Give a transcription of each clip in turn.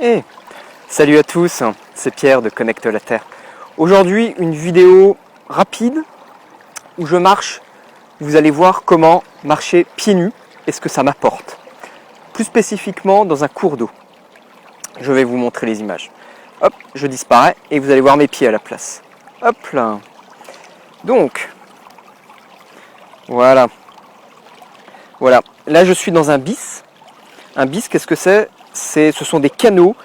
Hey, salut à tous, c'est Pierre de Connecte la Terre. Aujourd'hui, une vidéo rapide où je marche. Vous allez voir comment marcher pieds nus et ce que ça m'apporte. Plus spécifiquement dans un cours d'eau. Je vais vous montrer les images. Hop, je disparais et vous allez voir mes pieds à la place. Hop là. Donc, voilà. Voilà. Là, je suis dans un bis. Un bis, qu'est-ce que c'est? Ce sont des canaux.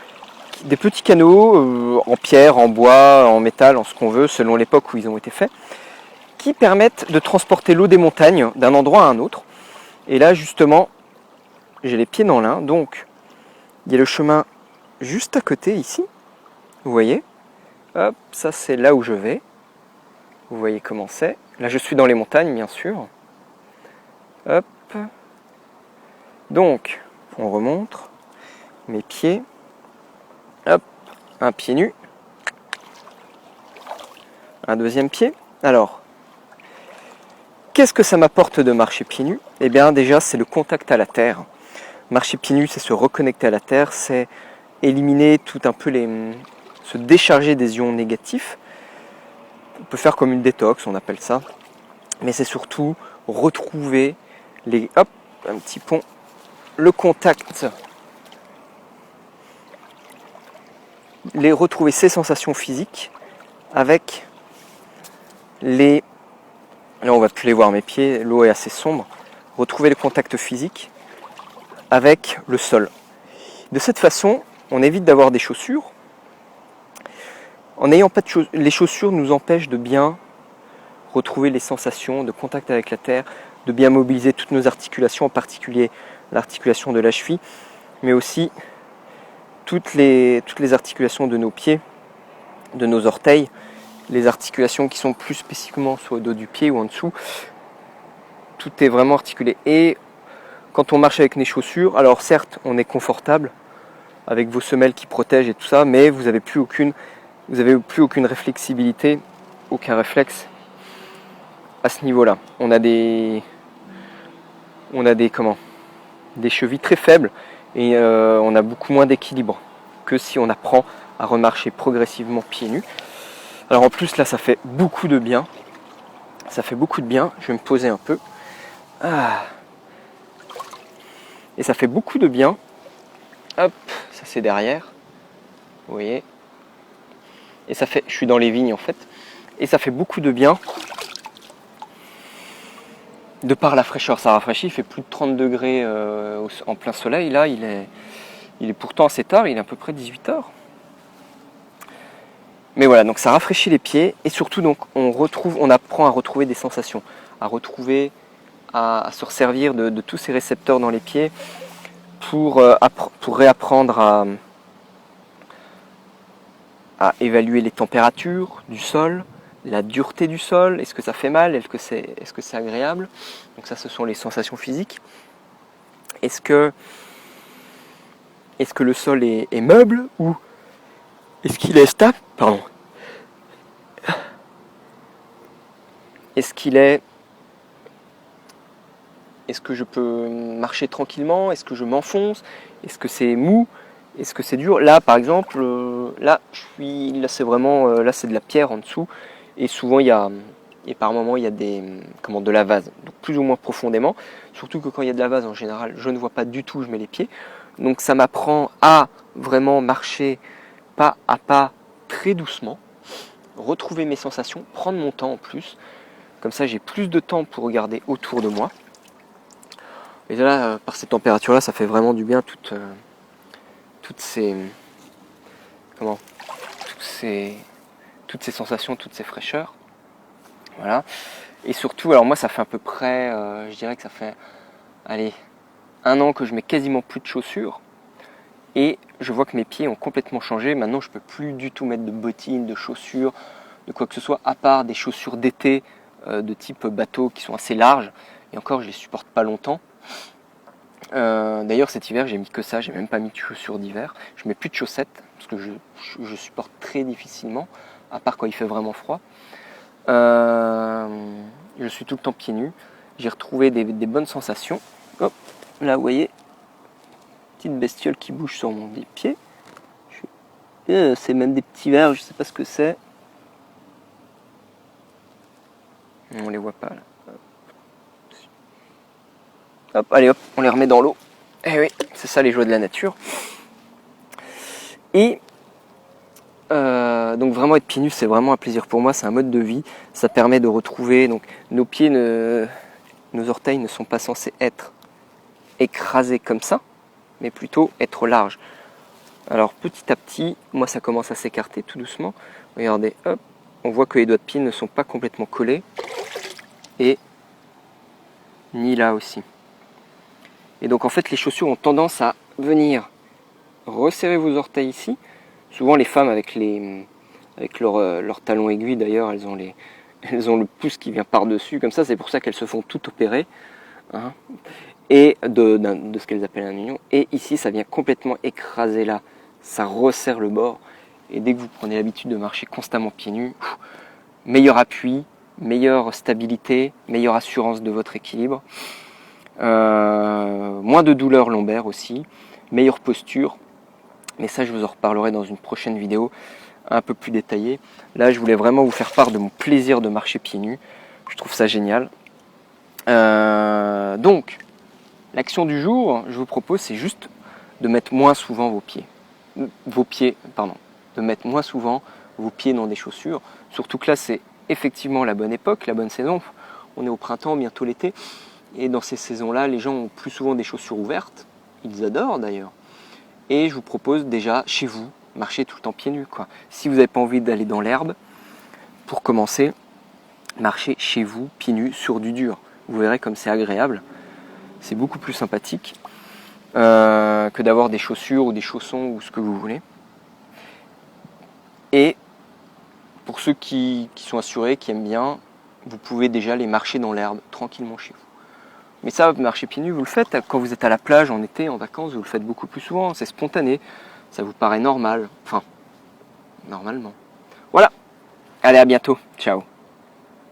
Des petits canaux en pierre, en bois, en métal, en ce qu'on veut, selon l'époque où ils ont été faits, qui permettent de transporter l'eau des montagnes d'un endroit à un autre. Et là, justement, j'ai les pieds dans l'un, donc il y a le chemin juste à côté, ici. Vous voyez? Hop, ça c'est là où je vais. Vous voyez comment c'est. Là, je suis dans les montagnes, bien sûr. Hop. Donc, on remonte. Mes pieds. Hop, un pied nu. Un deuxième pied. Alors, qu'est-ce que ça m'apporte de marcher pieds nus? Eh bien, déjà, c'est le contact à la terre. Marcher pieds nus, c'est se reconnecter à la terre, c'est éliminer tout un peu se décharger des ions négatifs. On peut faire comme une détox, on appelle ça. Mais c'est surtout retrouver hop, un petit pont, le contact, retrouver ces sensations physiques avec là on va plus les voir mes pieds, l'eau est assez sombre, retrouver le contact physique avec le sol. De cette façon, on évite d'avoir des chaussures. En n'ayant pas de chaussures, les chaussures nous empêchent de bien retrouver les sensations de contact avec la terre, de bien mobiliser toutes nos articulations, en particulier l'articulation de la cheville, mais aussi toutes les articulations de nos pieds, de nos orteils, les articulations qui sont plus spécifiquement sur le dos du pied ou en dessous. Tout est vraiment articulé. Et quand on marche avec les chaussures, alors certes, on est confortable avec vos semelles qui protègent et tout ça, mais vous n'avez plus aucune réflexibilité, aucun réflexe à ce niveau-là. On a des chevilles très faibles et on a beaucoup moins d'équilibre que si on apprend à remarcher progressivement pieds nus. Alors en plus là, ça fait beaucoup de bien. Ça fait beaucoup de bien. Je vais me poser un peu. Et ça fait beaucoup de bien. Hop, ça c'est derrière. Vous voyez. Et ça fait, je suis dans les vignes en fait. Et ça fait beaucoup de bien. De par la fraîcheur, ça rafraîchit. Il fait plus de 30 degrés en plein soleil. Là, il est pourtant assez tard. Il est à peu près 18h. Mais voilà, donc ça rafraîchit les pieds. Et surtout, donc, on apprend à retrouver des sensations. À se resservir de tous ces récepteurs dans les pieds pour réapprendre à évaluer les températures du sol, la dureté du sol, est-ce que ça fait mal, est-ce que c'est agréable. Donc ça, ce sont les sensations physiques. Est-ce que le sol est meuble ou est-ce qu'il est stable? Pardon. Est-ce que je peux marcher tranquillement? Est-ce que je m'enfonce? Est-ce que c'est mou? Est-ce que c'est dur? Là, par exemple, là c'est vraiment, là c'est de la pierre en dessous, et souvent par moments il y a de la vase, donc plus ou moins profondément. Surtout que quand il y a de la vase, en général, je ne vois pas du tout où je mets les pieds. Donc ça m'apprend à vraiment marcher pas à pas, très doucement, retrouver mes sensations, prendre mon temps en plus. Comme ça, j'ai plus de temps pour regarder autour de moi. Et là, par ces températures-là, ça fait vraiment du bien toutes ces sensations, toutes ces fraîcheurs. Voilà. Et surtout, alors moi, ça fait à peu près, je dirais que ça fait, 1 an que je mets quasiment plus de chaussures. Et je vois que mes pieds ont complètement changé. Maintenant, je ne peux plus du tout mettre de bottines, de chaussures, de quoi que ce soit, à part des chaussures d'été de type bateau qui sont assez larges. Et encore, je ne les supporte pas longtemps. D'ailleurs, cet hiver, j'ai mis que ça. J'ai même pas mis de chaussures d'hiver. Je mets plus de chaussettes parce que je supporte très difficilement, à part quand il fait vraiment froid. Je suis tout le temps pieds nus. J'ai retrouvé des bonnes sensations. Hop, là, vous voyez, petite bestiole qui bouge sur mon pied. C'est même des petits vers, je sais pas ce que c'est. On les voit pas là. Hop, allez hop, on les remet dans l'eau. Eh oui, c'est ça les joies de la nature. Et donc vraiment être pieds nus, c'est vraiment un plaisir pour moi, c'est un mode de vie. Ça permet de retrouver, donc nos pieds, nos orteils ne sont pas censés être écrasés comme ça, mais plutôt être larges. Alors petit à petit, moi ça commence à s'écarter tout doucement. Regardez, hop, on voit que les doigts de pied ne sont pas complètement collés. Et ni là aussi. Et donc en fait les chaussures ont tendance à venir resserrer vos orteils ici. Souvent les femmes avec leurs talons aiguilles d'ailleurs, elles ont le pouce qui vient par-dessus, comme ça, c'est pour ça qu'elles se font toutes opérer. Hein, et de ce qu'elles appellent un union. Et ici ça vient complètement écraser là, ça resserre le bord. Et dès que vous prenez l'habitude de marcher constamment pieds nus, meilleur appui, meilleure stabilité, meilleure assurance de votre équilibre, moins de douleurs lombaires aussi, meilleure posture, mais ça je vous en reparlerai dans une prochaine vidéo un peu plus détaillée. Là je voulais vraiment vous faire part de mon plaisir de marcher pieds nus, je trouve ça génial. Donc l'action du jour, je vous propose, c'est juste de mettre moins souvent de mettre moins souvent vos pieds dans des chaussures, surtout que là c'est effectivement la bonne époque, la bonne saison. On est au printemps, bientôt l'été. Et dans ces saisons-là, les gens ont plus souvent des chaussures ouvertes. Ils adorent d'ailleurs. Et je vous propose déjà, chez vous, marcher tout le temps pieds nus, quoi. Si vous n'avez pas envie d'aller dans l'herbe, pour commencer, marchez chez vous, pieds nus, sur du dur. Vous verrez comme c'est agréable. C'est beaucoup plus sympathique que d'avoir des chaussures ou des chaussons ou ce que vous voulez. Et pour ceux qui sont assurés, qui aiment bien, vous pouvez déjà aller marcher dans l'herbe tranquillement chez vous. Mais ça, marcher pieds nus, vous le faites quand vous êtes à la plage, en été, en vacances, vous le faites beaucoup plus souvent, c'est spontané, ça vous paraît normal, enfin, normalement. Voilà, allez à bientôt, ciao.